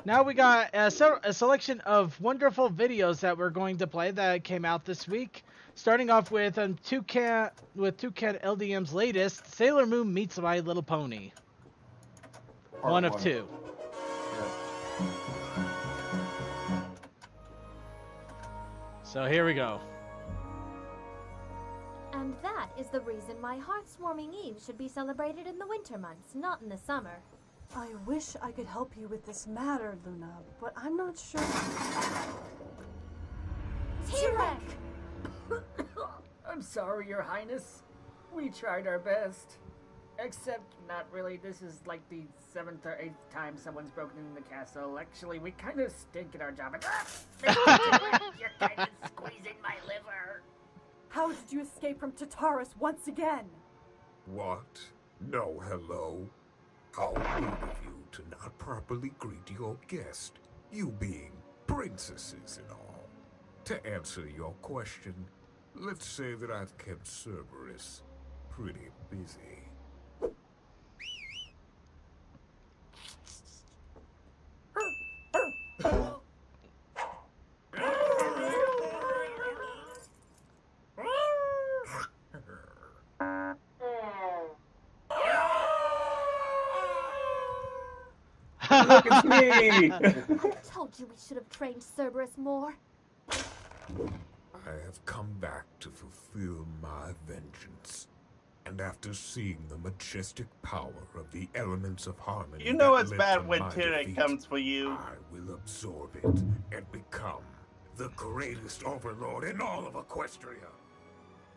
Now we got a selection of wonderful videos that we're going to play that came out this week. Starting off with Toucan LDM's latest, Sailor Moon Meets My Little Pony. One of two. So here we go. And that is the reason why Hearth-Warming Eve should be celebrated in the winter months, not in the summer. I wish I could help you with this matter, Luna, but I'm not sure. T-Rex! I'm sorry, Your Highness. We tried our best. Except, not really. This is like the 7th or 8th time someone's broken into the castle. Actually, we kind of stink at our job. You're kind of squeezing my liver. How did you escape from Tartarus once again? What? No hello? How rude of you to not properly greet your guest, you being princesses and all. To answer your question, let's say that I've kept Cerberus pretty busy. Look at me! I told you we should have trained Cerberus more. I have come back to fulfill my vengeance. And after seeing the majestic power of the elements of harmony, You know that it's led bad to when my Tyranny defeat, comes for you. I will absorb it and become the greatest overlord in all of Equestria.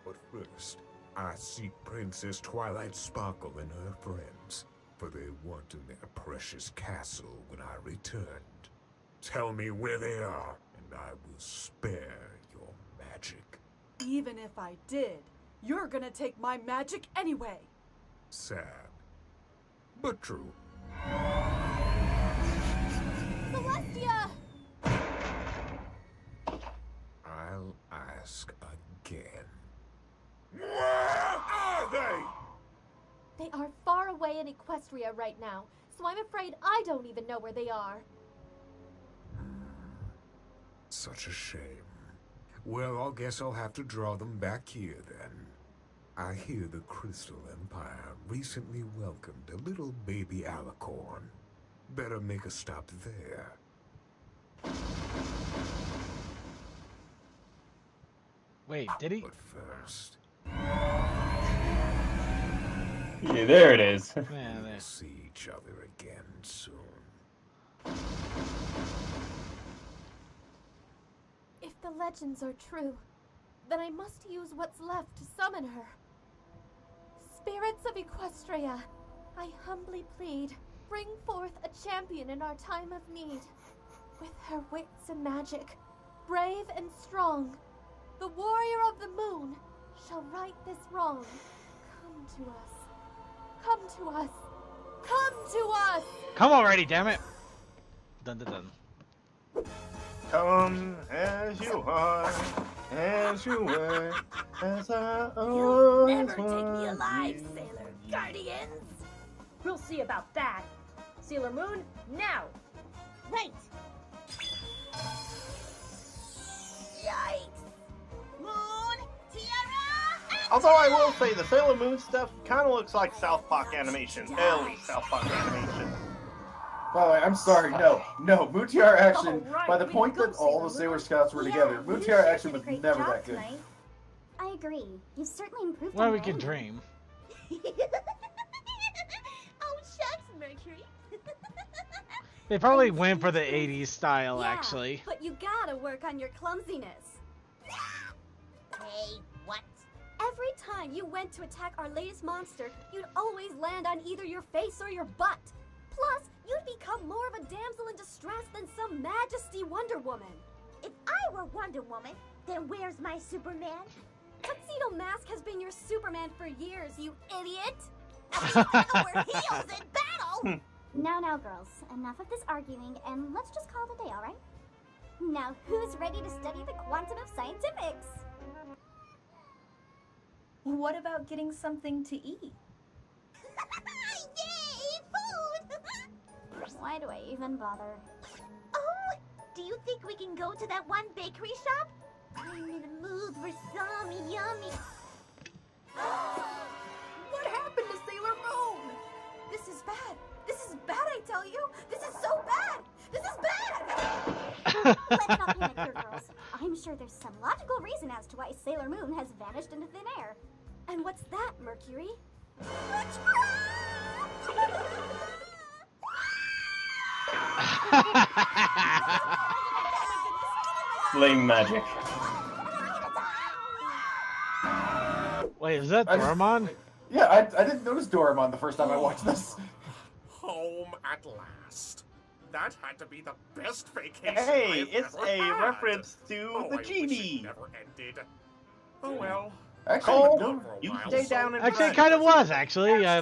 But first, I seek Princess Twilight Sparkle and her friends, for they weren't in their precious castle when I returned. Tell me where they are, and I will spare your magic. Even if I did, you're gonna take my magic anyway. Sad, but true. Celestia! I'll ask again. Where are they? They are far away in Equestria right now, so I'm afraid I don't even know where they are. Such a shame. Well, I guess I'll have to draw them back here then. I hear the Crystal Empire recently welcomed a little baby alicorn. Better make a stop there. Wait, did he? But first, Yeah, there it is. Yeah, we'll there. see each other again soon. If the legends are true, then I must use what's left to summon her. Spirits of Equestria, I humbly plead, bring forth a champion in our time of need. With her wits and magic, brave and strong, the warrior of the moon shall right this wrong. Come to us. Come to us. Come to us! Come already, damn it! Dun dun dun. Come as you are, as you were, as I You'll always never take me want alive, you. Sailor Guardians! We'll see about that. Sailor Moon, now! Right! Yikes! Moon! Tiara! Although I will say the Sailor Moon stuff kind of looks like South Park animation. Early South Park animation. By the way, I'm sorry, no. Mutiara action, All right, by the way point to go, that all the Sailor Sailor Scouts were together, you Mutiara sure action did a was great never job that good. tonight. I agree. You've certainly improved Well, on we your can own. dream. Oh, shucks, Mercury. They probably went for the 80s style, Yeah, actually. but you gotta work on your clumsiness. Hey, what? Every time you went to attack our latest monster, you'd always land on either your face or your butt. Plus, you'd become more of a damsel in distress than some Majesty Wonder Woman. If I were Wonder Woman, then where's my Superman? Tuxedo Mask has been your Superman for years, you idiot! I wear heels in battle! Now, girls, enough of this arguing, and let's just call it a day, alright? Now, who's ready to study the quantum of scientifics? What about getting something to eat? Yay, food! Why do I even bother? Do you think we can go to that one bakery shop? I'm in the mood for some yummy. What happened to Sailor Moon? This is bad. This is bad, I tell you. This is so bad. This is bad. Let's not panic here, girls. I'm sure there's some logical reason as to why Sailor Moon has vanished into thin air. And what's that, Mercury? Flame magic. Wait, is that Doraemon? Yeah, I didn't notice Doraemon the first time I watched this. Home at last. That had to be the best vacation Hey, I've it's ever a had. reference to Oh, the I wish it genie. never ended. Oh well. Actually, Cole, no. For a you while, stay so- down in Actually, it front. kind of was, actually. Yeah.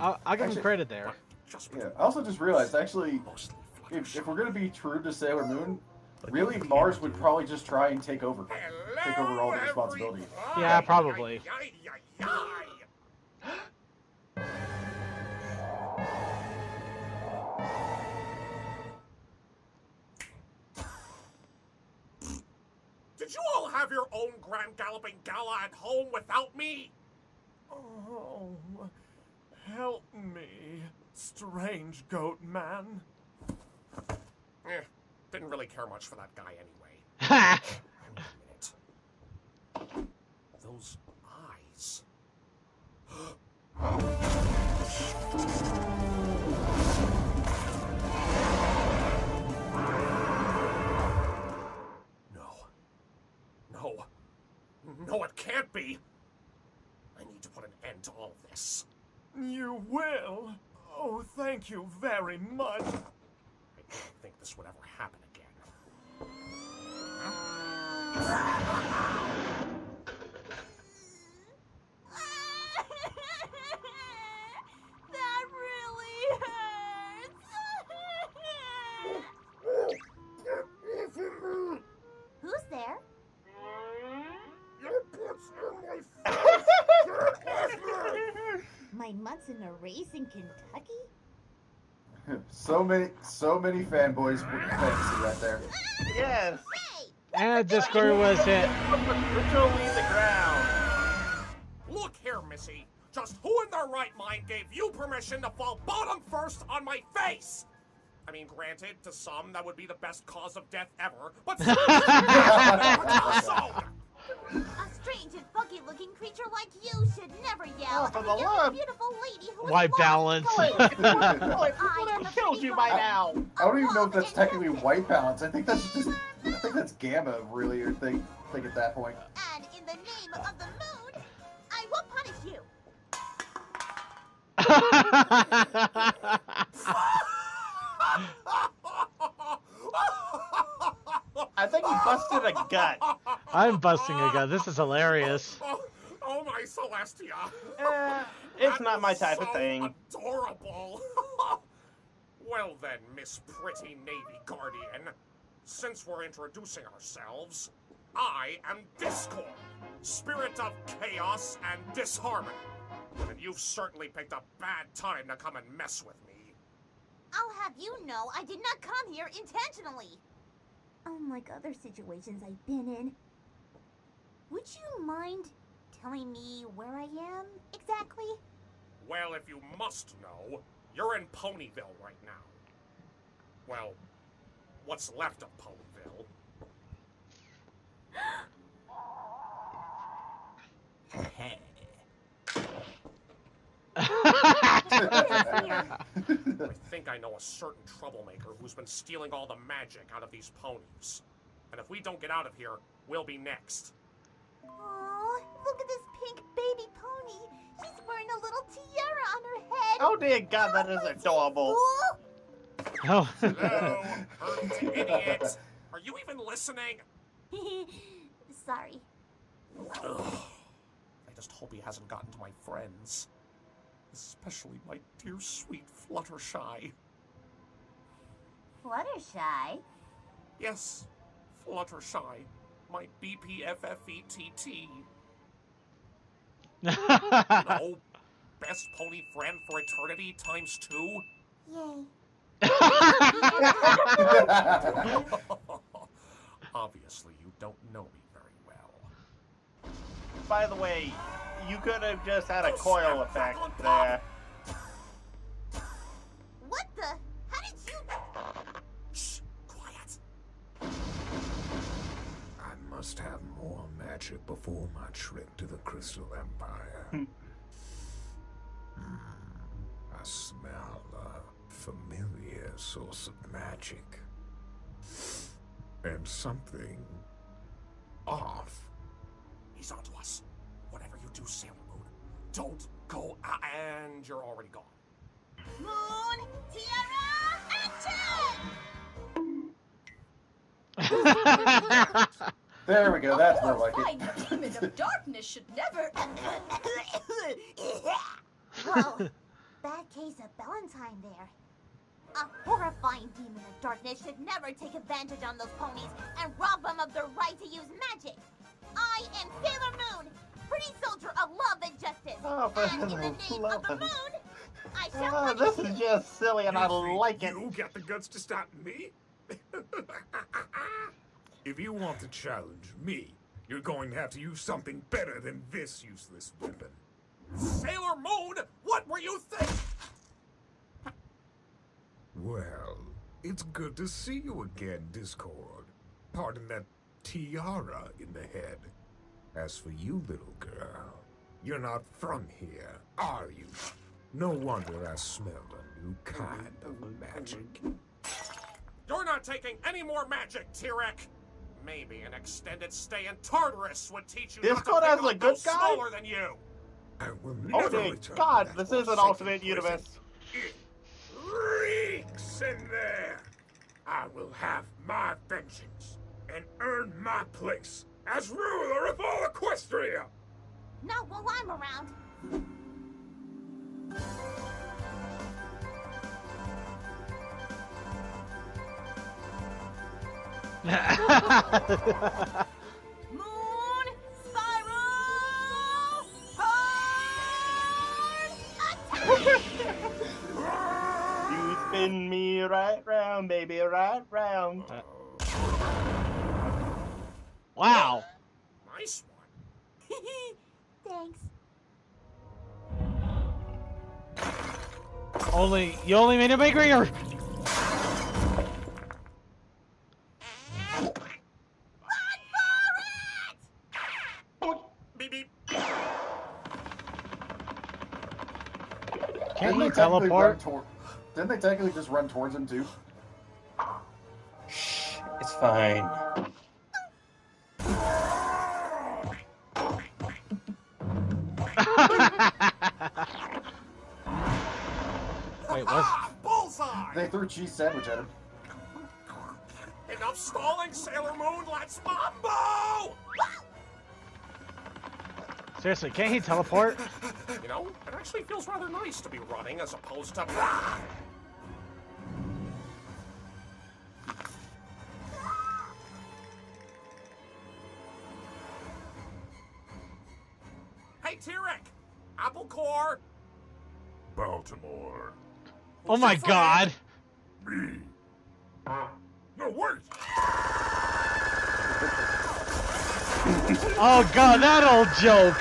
I'll give him Actually- credit there. Just Yeah, I also just realized, actually, mostly if we're gonna be true to Sailor Moon, really Mars would probably just try and take over all the responsibility. Yeah, probably. Ay, ay, ay, ay. Did you all have your own Grand Galloping Gala at home without me? Oh, help me, strange goat man. Didn't really care much for that guy anyway. Ha! Wait a minute. Those eyes. No, it can't be. I need to put an end to all of this. You will? Oh, thank you very much. I don't think this would ever happen again. That really hurts. Who's there? Your butts in my face! My mutts in a race in Kentucky? So many fanboys with fantasy right there. Yes. And Discord was hit. Virtually the ground. Look here, Missy. Just who in their right mind gave you permission to fall bottom first on my face? I mean, granted, to some that would be the best cause of death ever, but so. A strange and funky-looking creature like you should never yell Oh, for at the a young, love. beautiful lady who is White lost. balance. Would have killed you by now. I don't even know if that's technically white balance. I think that's gamma, really, or think at that point. And in the name of the moon, I will punish you. I think he busted a gut. I'm busting a gut. This is hilarious. Oh my Celestia. It's That not my was type of so thing. Adorable. Well then, Miss Pretty Navy Guardian, since we're introducing ourselves, I am Discord, spirit of chaos and disharmony. And you've certainly picked a bad time to come and mess with me. I'll have you know I did not come here intentionally. Unlike other situations I've been in. Would you mind telling me where I am exactly? Well, if you must know, you're in Ponyville right now. Well, what's left of Ponyville. I think I know a certain troublemaker who's been stealing all the magic out of these ponies. And if we don't get out of here, we'll be next. Aw, look at this pink baby pony. She's wearing a little tiara on her head. Oh dear God, that is adorable. Oh. Hello, Earth idiot. Are you even listening? Sorry. Ugh. I just hope he hasn't gotten to my friends. Especially my dear sweet Fluttershy. Fluttershy? Yes, Fluttershy. My BPFFETT. No, best pony friend for eternity times 2. Yay. Obviously, you don't know me very well. By the way, you could have just had a coil effect there. What the? How did you... Shh! Quiet! I must have more magic before my trip to the Crystal Empire. I smell a familiar source of magic. And something off. He's onto us. Whatever you do, Sailor Moon, don't go out, and you're already gone. Moon, Tiara, action! There we go. That's more like Fine it. demon of darkness should never. Well, bad case of Valentine there. A horrifying demon of darkness should never take advantage on those ponies and rob them of their right to use magic. I am Sailor Moon, pretty soldier of love and justice. Oh, and in the name of the moon, I shall Oh, punish this you. is just silly and I like it. You got the guts to stop me? If you want to challenge me, you're going to have to use something better than this useless weapon. Sailor Moon, what were you thinking? Well, it's good to see you again, Discord. Pardon that tiara in the head. As for you, little girl, you're not from here, are you? No wonder I smelled a new kind of magic. You're not taking any more magic, T-Rex. Maybe an extended stay in Tartarus would teach you Discord not has to a pick good up guy? slower than you. I will Oh, never dear return God, to that this is an forsaken alternate prison. universe. It reeks in there. I will have my vengeance and earn my place as ruler of all Equestria. Not while I'm around. Moon, spiral, hard, attack! You spin me right round, baby, right round. Wow. Nice one. Thanks. You only made it angrier. Beep beep. Can't he Didn't they technically teleport? Didn't they technically just run towards him too? It's fine. Wait, what? Bullseye! They threw a cheese sandwich at him. Enough stalling, Sailor Moon. Let's mambo! Seriously, can't he teleport? You know, it actually feels rather nice to be running as opposed to. Hey, T-Rex! Apple Core! Baltimore. Oh my god. Me. No, wait. Oh god, that old joke.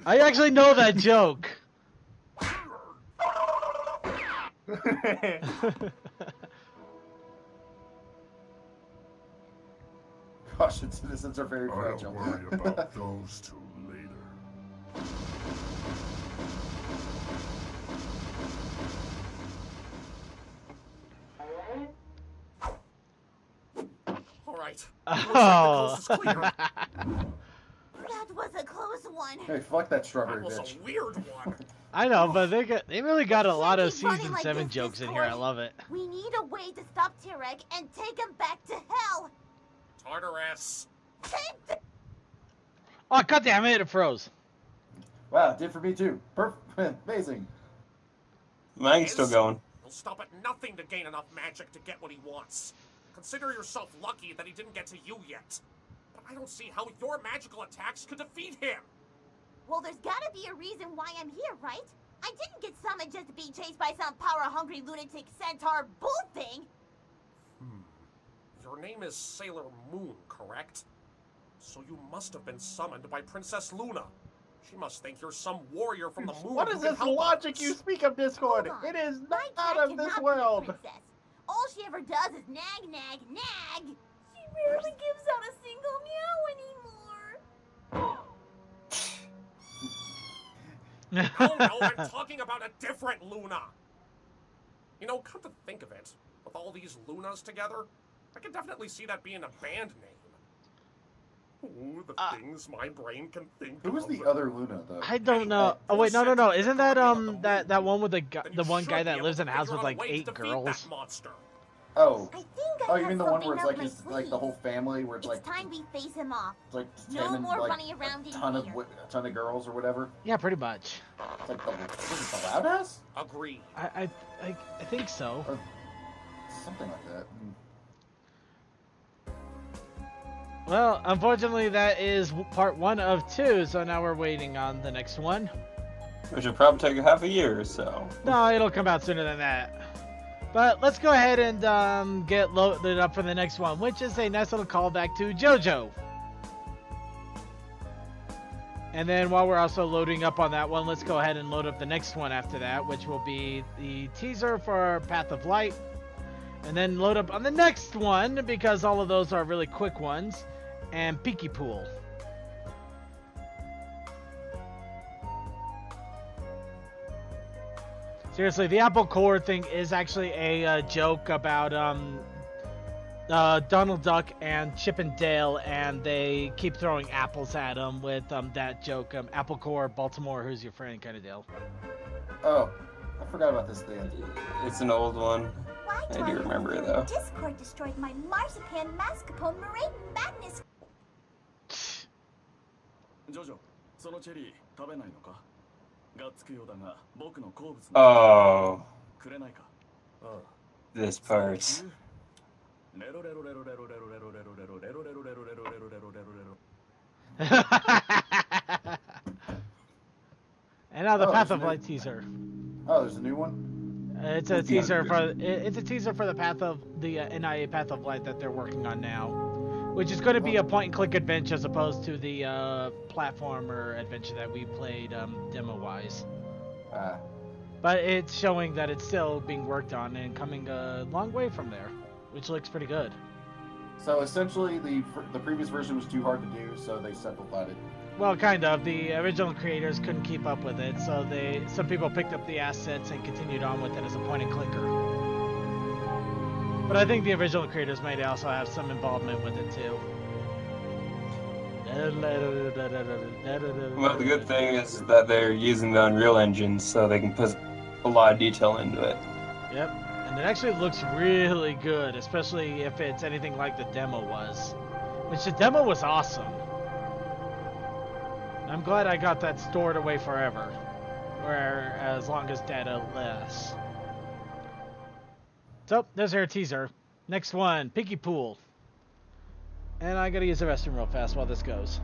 I actually know that joke. Caution, citizens are very I'll fragile. worry about those two later. All right. Oh. Looks like the coast is clear. That was a close one. Hey, fuck that That strawberry was bitch. a weird one. I know, but they really got a lot of keep running season like 7 this, jokes in here. I Discord. love it. We need a way to stop T-Rex and take him back to hell. Tartarus. Oh god damn it, it froze. Wow, it did for me too. Perfect, amazing. Mine's still going. He'll stop at nothing to gain enough magic to get what he wants. Consider yourself lucky that he didn't get to you yet. But I don't see how your magical attacks could defeat him. Well, there's gotta be a reason why I'm here, right? I didn't get summoned just to be chased by some power-hungry lunatic centaur bull thing. Your name is Sailor Moon, correct? So you must have been summoned by Princess Luna. She must think you're some warrior from the moon. What is this logic you speak of, Discord? It is not out of this world. All she ever does is nag, nag, nag. She rarely gives out a single meow anymore. Oh no, I'm talking about a different Luna. You know, come to think of it, with all these Lunas together, I can definitely see that being a band name. Ooh, the things my brain can think of. Who was the other Luna, though? I don't know. Oh wait, no. Isn't that that one with the one guy that lives in a house with like 8 girls? Oh. I think Oh, you mean the one where it's like like the whole family, where it's like time we face him off. it's like No him and more like running around a in ton of here. a ton of girls or whatever. Yeah, pretty much. It's like was it the Loud House? Agreed. I think so. Or something like that. Well, unfortunately, that is part 1 of 2, so now we're waiting on the next one. Which will probably take half a year or so. No, it'll come out sooner than that. But let's go ahead and get loaded up for the next one, which is a nice little callback to JoJo. And then while we're also loading up on that one, let's go ahead and load up the next one after that, which will be the teaser for Path of Light. And then load up on the next one, because all of those are really quick ones, and Peaky Pool. Seriously, the apple core thing is actually a joke about Donald Duck and Chip and Dale, and they keep throwing apples at him with that joke, apple core, Baltimore, who's your friend, kind of deal. Oh, I forgot about this thing. It's an old one. I do remember it though. Discord destroyed my marzipan mascarpone meringue madness. Jojo, そのチェリー食べないのか? がっつくようだが僕の好物 Oh. くれないか? This part. And now the Path of Light teaser. Oh, there's a new one? It's a teaser for the Path of the NIA Path of Light that they're working on now, which is going to be a point-and-click adventure as opposed to the platformer adventure that we played demo-wise. But it's showing that it's still being worked on and coming a long way from there, which looks pretty good. So essentially, the previous version was too hard to do, so they simplified it. Well, kind of. The original creators couldn't keep up with it, so some people picked up the assets and continued on with it as a point-and-clicker. But I think the original creators might also have some involvement with it too. Well, the good thing is that they're using the Unreal Engine, so they can put a lot of detail into it. Yep, and it actually looks really good, especially if it's anything like the demo was. Which the demo was awesome. I'm glad I got that stored away forever, or as long as data lasts. So, there's our teaser. Next one, Piggy Pool. And I gotta use the restroom real fast while this goes.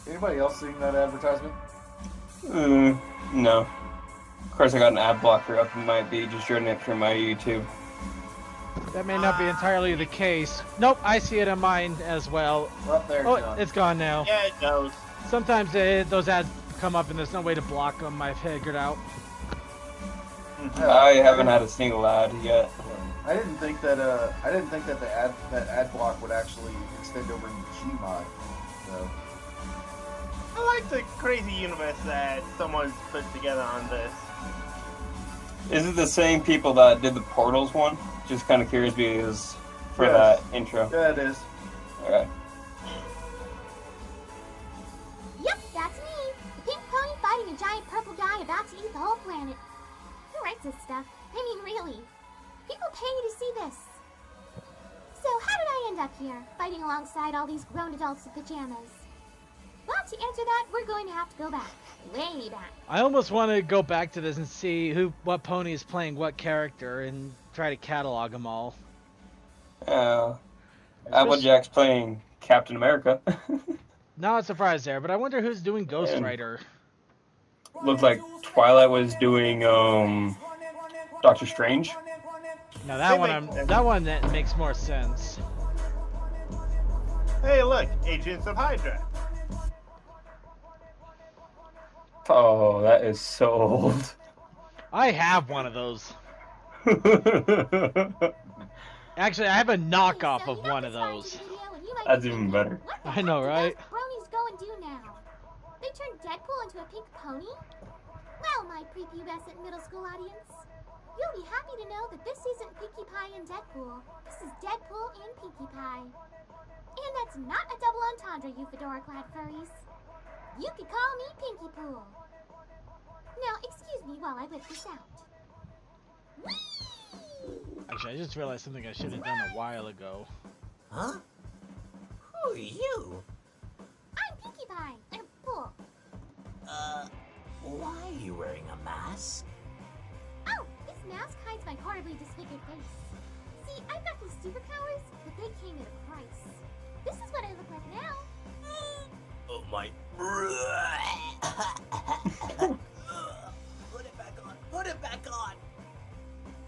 Anybody else seeing that advertisement? No. Of course, I got an ad blocker up. It might be just running it through my YouTube. That may not be entirely the case. Nope, I see it on mine as well. Well, there it's gone now. Yeah, it goes. Sometimes those ads come up and there's no way to block them. I've figured out. I haven't had a single ad yet. I didn't think that that ad block would actually extend over into Gmod. So. I like the crazy universe that someone's put together on this. Is it the same people that did the Portals one? Just kind of curious because for Yes. that intro? Yeah, it is. Okay. Yep, that's me. The pink pony fighting a giant purple guy about to eat the whole planet. Who writes this stuff? I mean, really. People pay to see this. So how did I end up here, fighting alongside all these grown adults in pajamas? Well, to answer that, we're going to have to go back. Way back. I almost want to go back to this and see what pony is playing what character and try to catalog them all. Applejack's playing Captain America. Not surprised there, but I wonder who's doing Ghost Yeah. Rider. Looked like Twilight was doing Doctor Strange. Now that one that makes more sense. Hey, look, Agents of Hydra. Oh, that is so old. I have one of those. Actually, I have a knockoff of one of those. That's even better. I know, right? Bronies go and do now? They turned Deadpool into a pink pony? Well, my prepubescent middle school audience, you'll be happy to know that this isn't Pinkie Pie and Deadpool. This is Deadpool and Pinkie Pie. And that's not a double entendre, you fedora-clad furries. You could call me Pinkie Pool. Now, excuse me while I whip this out. Whee! Actually, I just realized something I should have done a while ago. Huh? Who are you? I'm Pinkie Pie. I'm Pool. Why are you wearing a mask? Oh, this mask hides my horribly disfigured face. See, I've got these superpowers, but they came at a price. This is what I look like now. Oh my... Put it back on! Put it back on!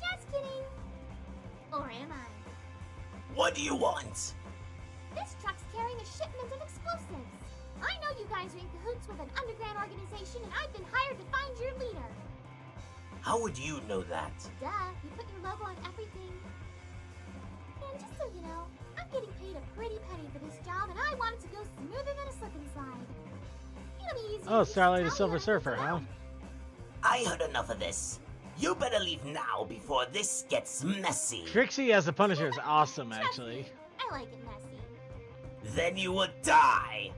Just kidding. Or am I? What do you want? This truck's carrying a shipment of explosives. I know you guys are in cahoots with an underground organization, and I've been hired to find your leader. How would you know that? Duh, you put your logo on everything. And just so you know, I'm getting paid a pretty penny for this job, and I want it to go smoother than a slip and slide. It'll be easy. Oh, Starlight the Silver Surfer, huh? I heard enough of this. You better leave now before this gets messy. Trixie as the Punisher is awesome, actually. I like it messy. Then you would die.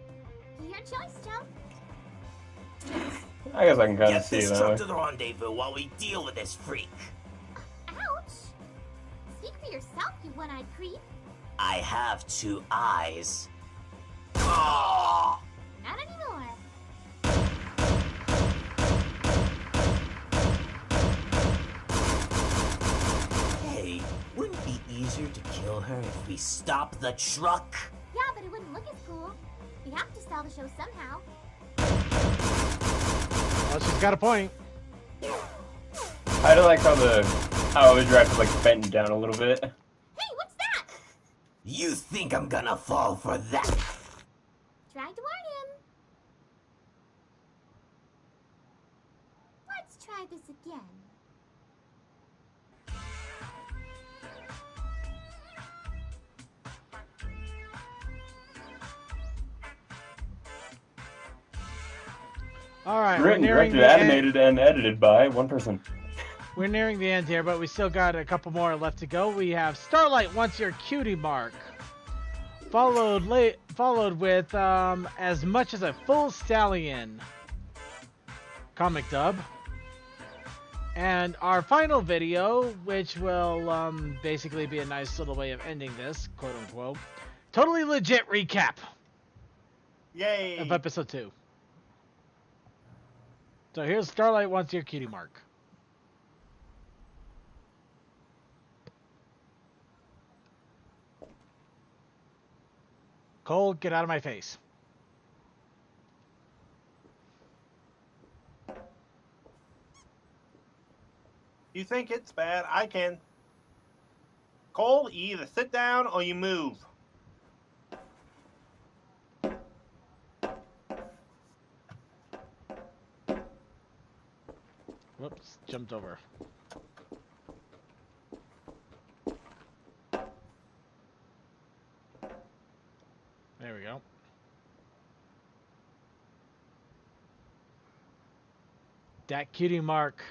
Your choice, Chump. I guess I can kind of Get see this that. truck Way. to the rendezvous while we deal with this freak. Ouch! Speak for yourself, you one-eyed creep. I have 2 eyes. Oh! Not anymore. Hey, wouldn't it be easier to kill her if we stop the truck? Yeah, but it wouldn't look as cool. We have to sell the show somehow. Well, she's got a point. I do like how it was drafted like bent down a little bit. Hey, what's that? You think I'm gonna fall for that? Tried to warn him. Let's try this again. All right, we're Written, nearing directed, the end. animated, and edited by one person. We're nearing the end here, but we still got a couple more left to go. We have Starlight Wants Your Cutie Mark, followed with As Much as a Full Stallion comic dub, and our final video, which will basically be a nice little way of ending this, quote unquote, totally legit recap Yay! of episode 2. So here's Starlight Wants Your Cutie Mark. Cole, get out of my face. You think it's bad? I can. Cole, you either sit down or you move. Whoops, jumped over. There we go. That cutie mark.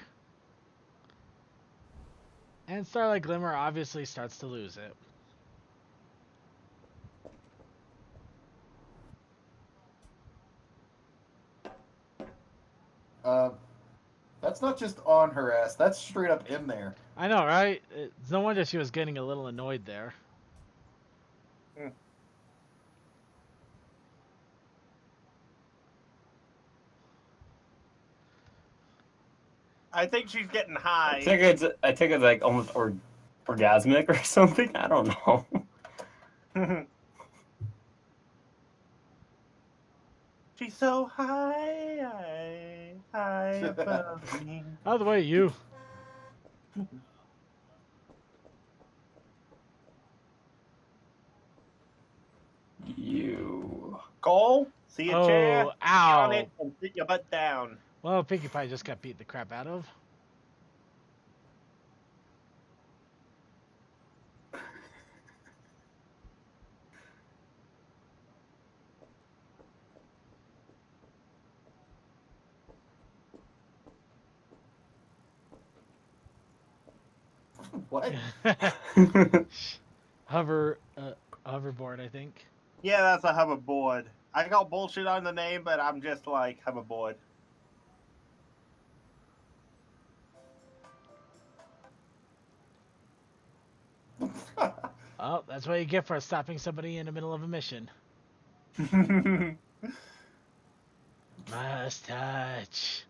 And Starlight Glimmer obviously starts to lose it. That's not just on her ass. That's straight up in there. I know, right? It's no wonder she was getting a little annoyed there. I think she's getting high. I think it's like almost orgasmic or something. I don't know. She's so high above me. Out of the way, you. You. Cole, see a chair, sit ow. on it, and sit your butt down. Well, Pinkie Pie just got beat the crap out of. What? Hoverboard, I think. Yeah, that's a hoverboard. I got bullshit on the name, but I'm just like hoverboard. Oh, that's what you get for stopping somebody in the middle of a mission. Must touch.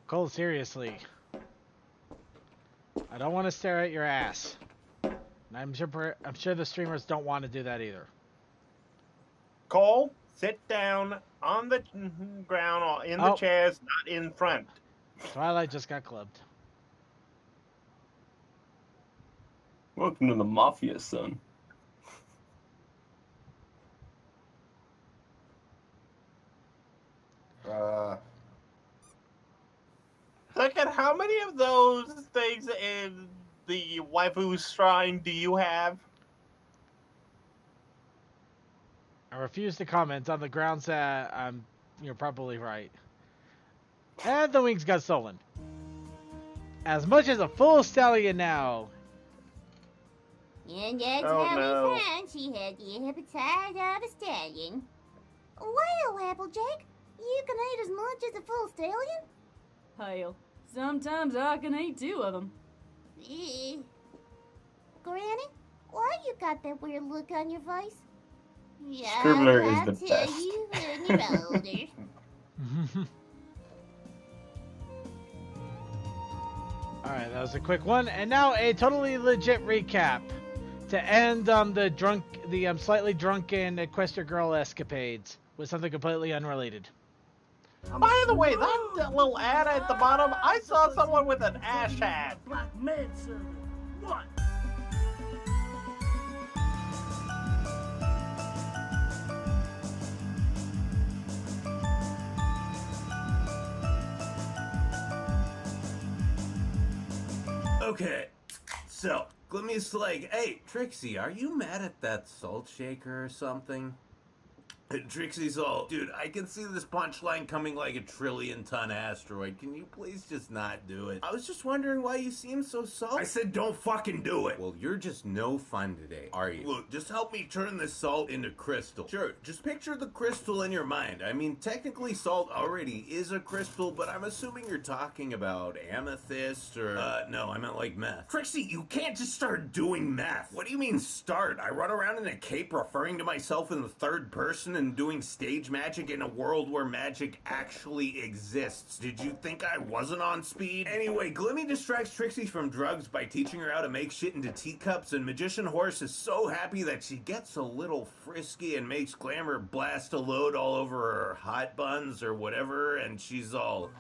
Cole, seriously. I don't want to stare at your ass. And I'm sure the streamers don't want to do that either. Cole, sit down on the ground or in the chairs, not in front. Twilight just got clubbed. Welcome to the Mafia, son. Look at how many of those things in the waifu shrine do you have? I refuse to comment on the grounds that you're probably right. And the wings got stolen. As much as a full stallion now. And that's Oh, how no. we found she had the appetite of a stallion. Well, Applejack, you can eat as much as a full stallion? Hell, sometimes I can eat 2 of them. Granny, why you got that weird look on your face? Yeah, Scribbler is I'll the tell best. you when you're older. Alright, that was a quick one. And now a totally legit recap to end the slightly drunken Equestria Girl escapades with something completely unrelated. By the way, that little ad at the bottom, I saw someone with an ash hat. Black manservant. What? Okay, so Glimmy's like, hey, Trixie, are you mad at that salt shaker or something? And Trixie's all, dude, I can see this punchline coming like a 1 trillion-ton asteroid. Can you please just not do it? I was just wondering why you seem so salty. I said don't fucking do it. Well, you're just no fun today, are you? Look, just help me turn this salt into crystal. Sure, just picture the crystal in your mind. I mean, technically salt already is a crystal, but I'm assuming you're talking about amethyst or... no, I meant like meth. Trixie, you can't just start doing meth. What do you mean start? I run around in a cape referring to myself in the third person and doing stage magic in a world where magic actually exists. Did you think I wasn't on speed? Anyway, Glimmy distracts Trixie from drugs by teaching her how to make shit into teacups, and Magician Horse is so happy that she gets a little frisky and makes Glamour blast a load all over her hot buns or whatever, and she's all...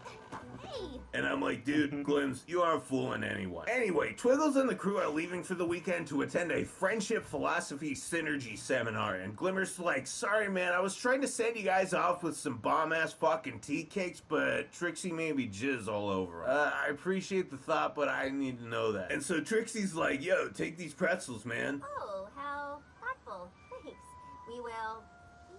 And I'm like, dude, Glims, you aren't fooling anyone. Anyway, Twiggles and the crew are leaving for the weekend to attend a friendship philosophy synergy seminar, and Glimmer's like, sorry man, I was trying to send you guys off with some bomb-ass fucking tea cakes, but Trixie made me jizz all over 'em. I appreciate the thought, but I need to know that. And so Trixie's like, yo, take these pretzels, man. Oh, how thoughtful. Thanks. We will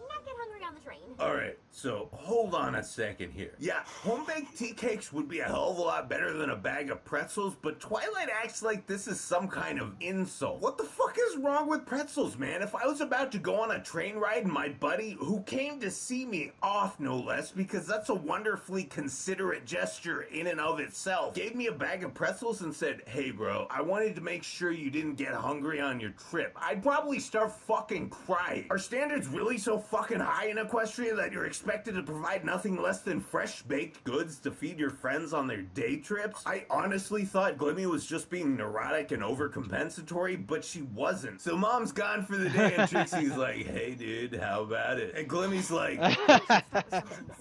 not get hungry on on the train. Alright, so hold on a second here. Yeah, home-baked tea cakes would be a hell of a lot better than a bag of pretzels, but Twilight acts like this is some kind of insult. What the fuck is wrong with pretzels, man? If I was about to go on a train ride and my buddy, who came to see me off no less, because that's a wonderfully considerate gesture in and of itself, gave me a bag of pretzels and said, hey bro, I wanted to make sure you didn't get hungry on your trip, I'd probably start fucking crying. Are standards really so fucking high in Equestria that you're expected to provide nothing less than fresh baked goods to feed your friends on their day trips? I honestly thought Glimmy was just being neurotic and overcompensatory, but she wasn't. So mom's gone for the day and Trixie's like, hey dude, how about it? And Glimmy's like,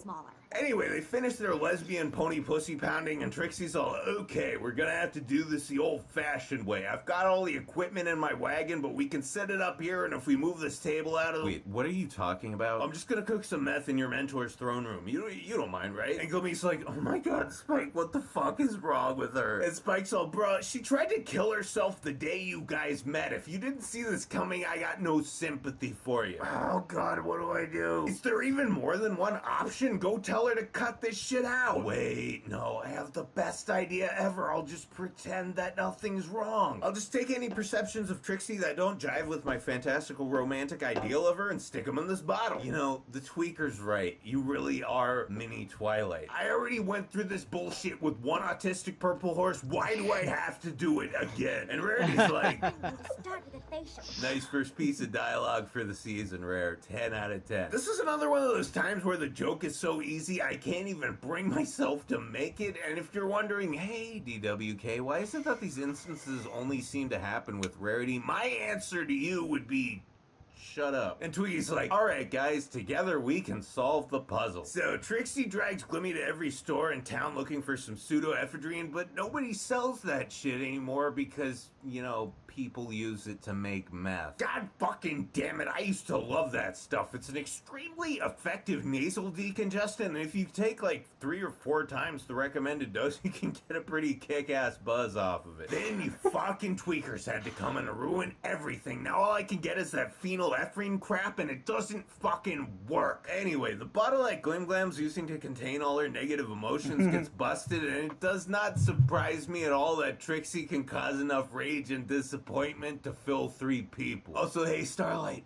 Smaller. Anyway, they finish their lesbian pony pussy pounding and Trixie's all, okay, we're gonna have to do this the old-fashioned way. I've got all the equipment in my wagon, but we can set it up here, and if we move this table out of the... Wait, what are you talking about? I'm just gonna cook some meth in your mentor's throne room. You don't mind, right? And Glimmy's like, oh my god, Spike, what the fuck is wrong with her? And Spike's all, bruh, she tried to kill herself the day you guys met. If you didn't see this coming, I got no sympathy for you. Oh god, what do I do? Is there even more than one option? Go tell her to cut this shit out. Wait, no, I have the best idea ever. I'll just pretend that nothing's wrong. I'll just take any perceptions of Trixie that don't jive with my fantastical romantic ideal of her and stick them in this bottle. You know, the tweaker's right. You really are mini Twilight. I already went through this bullshit with one autistic purple horse. Why do I have to do it again? And Rarity's like, Start with a facial. nice first piece of dialogue for the season, Rare. 10 out of 10. This is another one of those times where the joke is so easy I can't even bring myself to make it. And if you're wondering, hey DWK, why is it that these instances only seem to happen with Rarity? My answer to you would be, shut up. And Twiggy's like, alright guys, together we can solve the puzzle. So Trixie drags Glimmy to every store in town looking for some pseudoephedrine, but nobody sells that shit anymore because, you know, people use it to make meth. God fucking damn it, I used to love that stuff. It's an extremely effective nasal decongestant, and if you take like 3 or 4 times the recommended dose, you can get a pretty kick-ass buzz off of it. Then you fucking tweakers had to come and ruin everything. Now all I can get is that phenylephrine crap, and it doesn't fucking work. Anyway, the bottle that Glim Glam's using to contain all her negative emotions gets busted, and it does not surprise me at all that Trixie can cause enough rage and disappointment to fill 3 people. Also, hey, Starlight,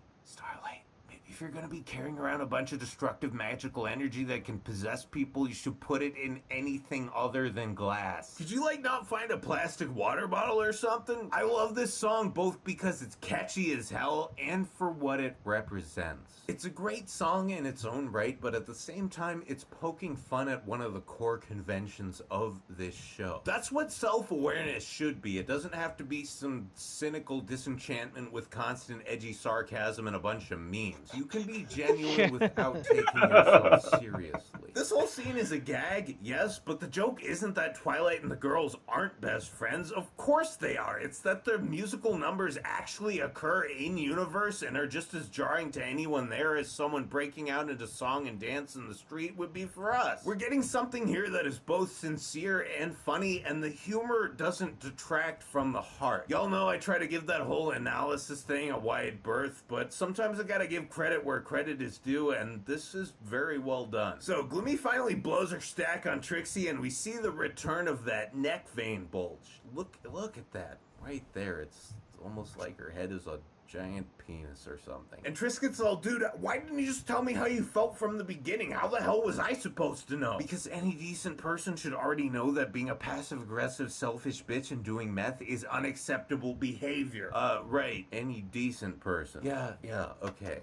if you're gonna be carrying around a bunch of destructive magical energy that can possess people, you should put it in anything other than glass. Could you, like, not find a plastic water bottle or something? I love this song both because it's catchy as hell and for what it represents. It's a great song in its own right, but at the same time, it's poking fun at one of the core conventions of this show. That's what self-awareness should be. It doesn't have to be some cynical disenchantment with constant edgy sarcasm and a bunch of memes. You can be genuine without taking yourself seriously. This whole scene is a gag, yes, but the joke isn't that Twilight and the girls aren't best friends. Of course they are. It's that their musical numbers actually occur in universe and are just as jarring to anyone there as someone breaking out into song and dance in the street would be for us. We're getting something here that is both sincere and funny, and the humor doesn't detract from the heart. Y'all know I try to give that whole analysis thing a wide berth, but sometimes I gotta give credit where credit is due, and this is very well done. So Glimmy finally blows her stack on Trixie, and we see the return of that neck vein bulge. Look at that right there. It's almost like her head is a giant penis or something. And Triscuit's all, dude, why didn't you just tell me how you felt from the beginning? How the hell was I supposed to know? Because any decent person should already know that being a passive-aggressive, selfish bitch and doing meth is unacceptable behavior. Right. Any decent person. Yeah, okay.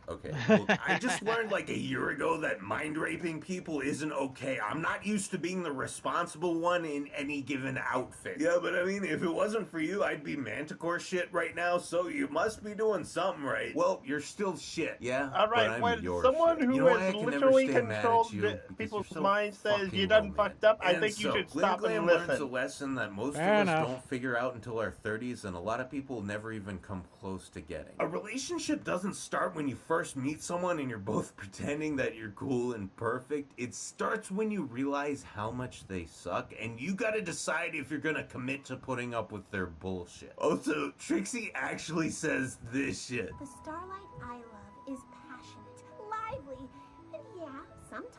Look, I just learned like a year ago that mind-raping people isn't okay. I'm not used to being the responsible one in any given outfit. Yeah, but I mean, if it wasn't for you, I'd be Manticore shit right now, so you must be doing something right. Well, you're still shit. Yeah. All right. When someone who has literally controlled people's minds says you done fucked up, I think you should stop and listen. Learns a lesson that most of us don't figure out until our 30s, and a lot of people never even come close to getting. A relationship doesn't start when you first meet someone and you're both pretending that you're cool and perfect. It starts when you realize how much they suck, and you gotta decide if you're gonna commit to putting up with their bullshit. Also, Trixie actually says this shit. The Starlight I love is passionate, lively, and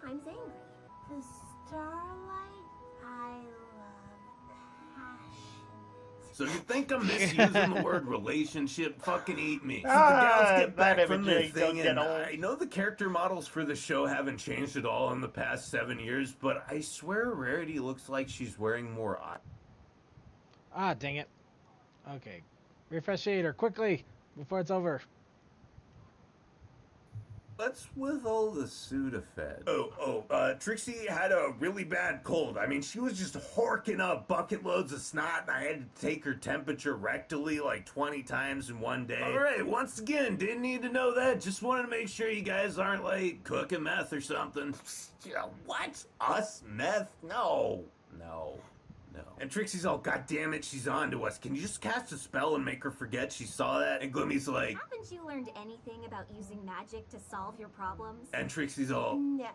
sometimes angry. The starlight I love passion. So you think I'm misusing the word relationship? Fucking eat me. So the gals get back from their thing, and I know the character models for the show haven't changed at all in the past 7 years, but I swear Rarity looks like she's wearing more eye. Ah, dang it. Okay. Refresh shader quickly before it's over. What's with all the Sudafed? Trixie had a really bad cold. I mean, she was just horking up bucket loads of snot, and I had to take her temperature rectally like 20 times in one day. Alright, once again, didn't need to know that. Just wanted to make sure you guys aren't, like, cooking meth or something. What? Us? Meth? No. And Trixie's all, God damn it, she's on to us. Can you just cast a spell and make her forget she saw that? And Glimmy's like, Haven't you learned anything about using magic to solve your problems? and Trixie's all, No.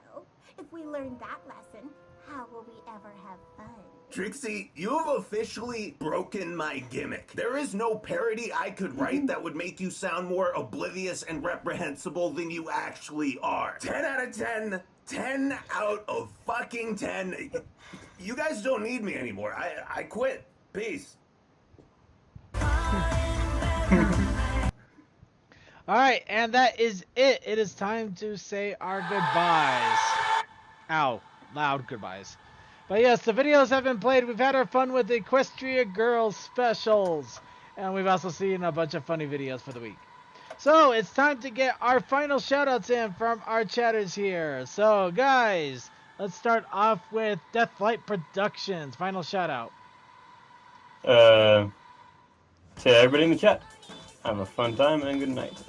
If we learn that lesson, how will we ever have fun? Trixie, you have officially broken my gimmick. There is no parody I could write that would make you sound more oblivious and reprehensible than you actually are. 10 out of 10. 10 out of fucking 10. You guys don't need me anymore. I quit. Peace. Alright, and that is it. It is time to say our goodbyes. Ow. Loud goodbyes. But yes, the videos have been played. We've had our fun with the Equestria Girls specials. And we've also seen a bunch of funny videos for the week. So, it's time to get our final shoutouts in from our chatters here. So, guys, let's start off with Deathlight Productions. Final shoutout. To everybody in the chat, have a fun time and good night.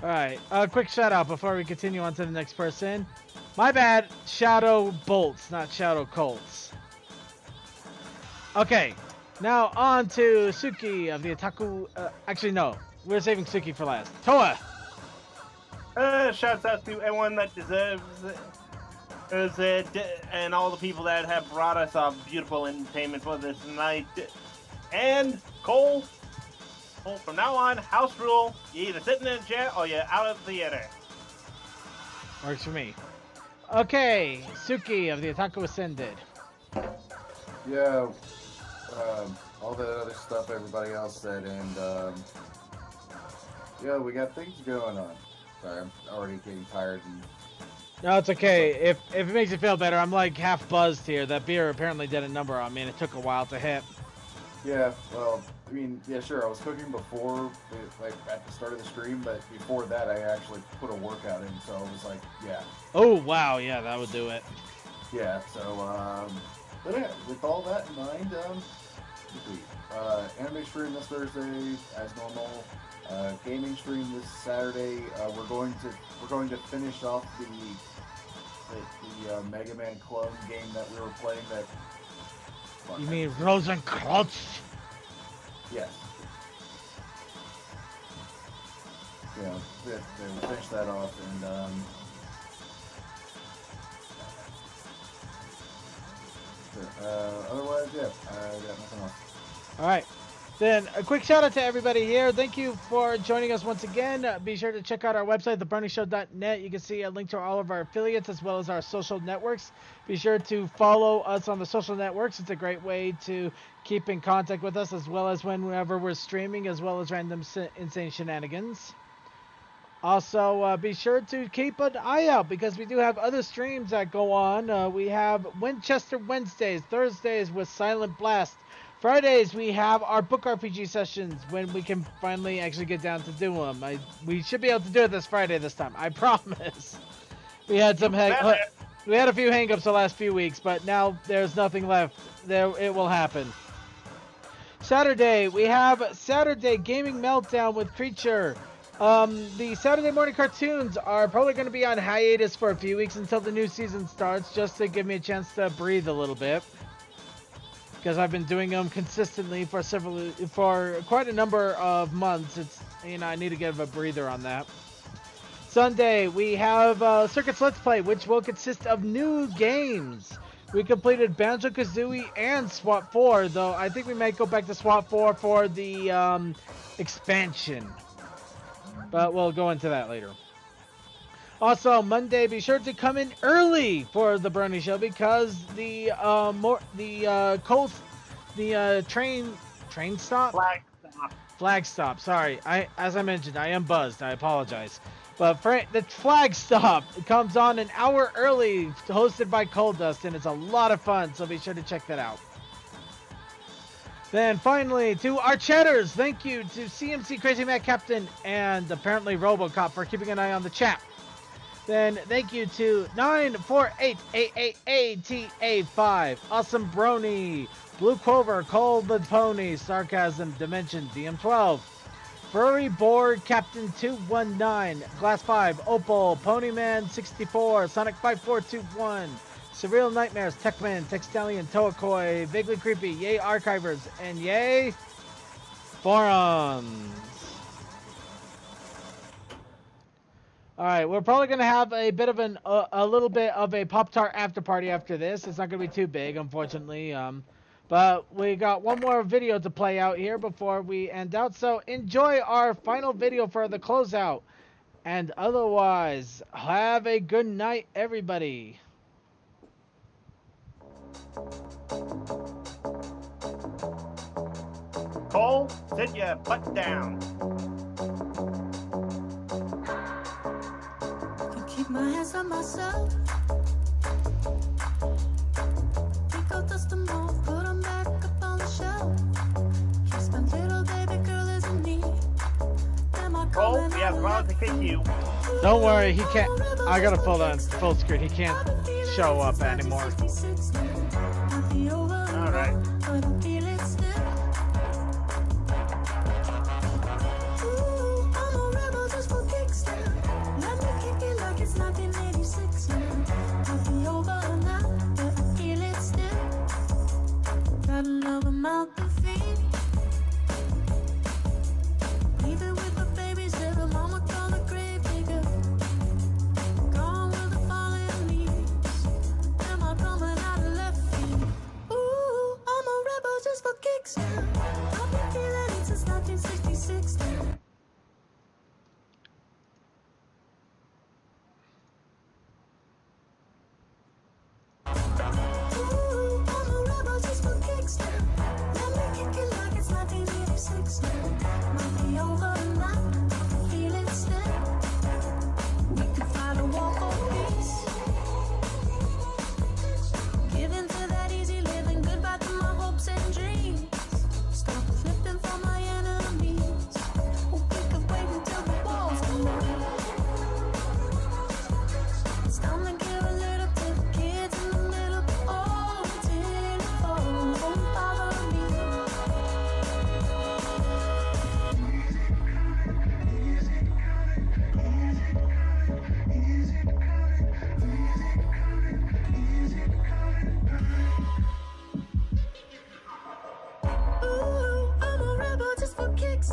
Alright, a quick shout out before we continue on to the next person. My bad, Shadow Bolts, not Shadow Colts. Okay, now on to Suki of the Otaku. Actually, no, we're saving Suki for last. Toa! Shouts out to everyone that deserves it, and all the people that have brought us a beautiful entertainment for this night. And Cole, from now on, house rule, you're either sitting in a chair or you're out of the theater. Works for me. Okay, Suki of the Otaku Ascended. Yeah, all the other stuff everybody else said, and yeah, we got things going on. Sorry, I'm already getting tired. And No, it's okay. If it makes you feel better, I'm like half buzzed here. That beer apparently did a number on me, and it took a while to hit. yeah, well, I mean, yeah, sure, I was cooking before, like at the start of the stream, but before that, I actually put a workout in, so it was like, yeah. Oh wow, yeah, that would do it. Yeah, so but yeah, with all that in mind, anime stream this Thursday as normal. Gaming stream this Saturday. We're going to finish off the Mega Man clone game that we were playing. That You mean Rosenkreuz? yes. Yeah, we'll finish that off, and otherwise, yeah, I got nothing else. All right. Then a quick shout out to everybody here. Thank you for joining us once again. Be sure to check out our website, thebronyshow.net. You can see a link to all of our affiliates as well as our social networks. Be sure to follow us on the social networks. It's a great way to keep in contact with us as well as whenever we're streaming, as well as random insane shenanigans. Also, be sure to keep an eye out because we do have other streams that go on. We have Winchester Wednesdays, Thursdays with Silent Blast. Fridays, we have our book RPG sessions when we can finally actually get down to do them. We should be able to do it this Friday this time. I promise. We had some we had a few hang-ups the last few weeks, but now there's nothing left. It will happen. Saturday, we have Saturday Gaming Meltdown with Creature. The Saturday morning cartoons are probably going to be on hiatus for a few weeks until the new season starts, just to give me a chance to breathe a little bit. Because I've been doing them consistently for quite a number of months. It's, I need to give a breather on that. Sunday, we have Circuits Let's Play, which will consist of new games. We completed Banjo-Kazooie and SWAT 4, though I think we might go back to SWAT 4 for the expansion. But we'll go into that later. Also, Monday, be sure to come in early for the Brony show because the train stop. Flag stop. Sorry, as I mentioned, I am buzzed. I apologize. But the flag stop comes on an hour early, hosted by Cold Dust, and it's a lot of fun. So be sure to check that out. Then finally, to our chatters, thank you to CMC Crazy Matt Captain and apparently RoboCop for keeping an eye on the chat. Then thank you to 94888ATA5, Awesome Brony, Blue Clover, Cold the Pony, Sarcasm, Dimension, DM12, Furry Board, Captain 219, Glass 5, Opal, Ponyman 64, Sonic 5421, Surreal Nightmares, Techman, Textalion, Toakoi, Vaguely Creepy, Yay Archivers, and Yay Forums. Alright, we're probably going to have a bit of a little bit of a Pop-Tart after party after this. It's not going to be too big, unfortunately. But we got one more video to play out here before we end out. So enjoy our final video for the closeout. And otherwise, have a good night, everybody. Cole, sit your butt down. Keep my hands on myself. Pick out dust them off, put them back up on the shelf. Kiss my little baby girl isn't me. Cole, we have Ron to kick you. Don't worry, he can't. I got a full screen. He can't show up anymore. All right. It's 1986 now. I'll be over now, but I feel it still. Got another mouth to feed. Even with the babies, little mama called a grave digger. Gone with the falling leaves. Am I coming out of left field? Ooh, I'm a rebel just for kicks now. I've been feeling it since 1966 now.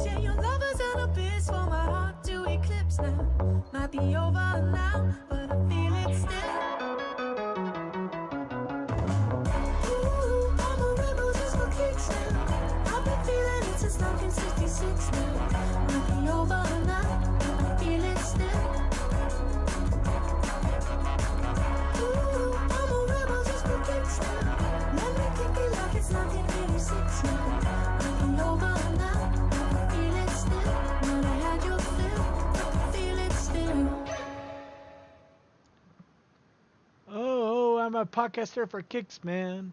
Yeah, your lovers and a beast for my heart to eclipse now. Might be over now, but I feel it still. Ooh, I'm a rebel just for kicks now. I've been feeling it since 1966 now. Might be over now, but I feel it still. Ooh, I'm a rebel just for kicks now. Let me kick it like it's 1986 now. Might be over now. Oh, I'm a podcaster for kicks, man.